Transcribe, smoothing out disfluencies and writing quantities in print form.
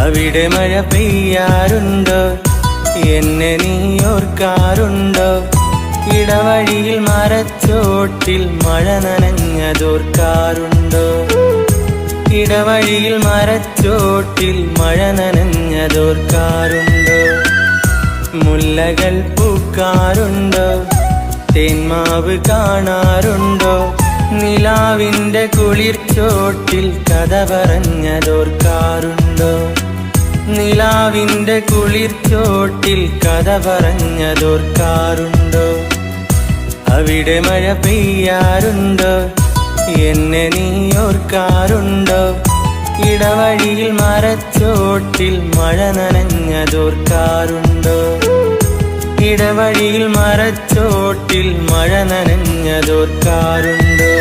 അവിടെ മഴ പെയ്യാറുണ്ടോ? എന്നെ നീ ഓർക്കാറുണ്ടോ? ഇടവഴിയിൽ മരച്ചോട്ടിൽ മഴ നനഞ്ഞതോർക്കാറുണ്ടോ? ഇടവഴിയിൽ മരച്ചോട്ടിൽ മഴ നനഞ്ഞതോർക്കാറുണ്ടോ? മുല്ലകൾ പൂക്കാറുണ്ടോ? തേന്മാവ് കാണാറുണ്ടോ? നിലാവിൻ്റെ കുളിർച്ചോട്ടിൽ കഥ പറഞ്ഞതോർക്കാറുണ്ടോ? നിലാവിൻ്റെ കുളിർച്ചോട്ടിൽ കഥ പറഞ്ഞതോർക്കാറുണ്ടോ? അവിടെ മഴ പെയ്യാറുണ്ടോ? എന്നെ നീ ഓർക്കാറുണ്ടോ? ഇടവഴിയിൽ മരച്ചോട്ടിൽ മഴ നനഞ്ഞതോർക്കാറുണ്ടോ? ഇടവഴിയിൽ മരച്ചോട്ടിൽ മഴ നനഞ്ഞതോർക്കാറുണ്ടോ?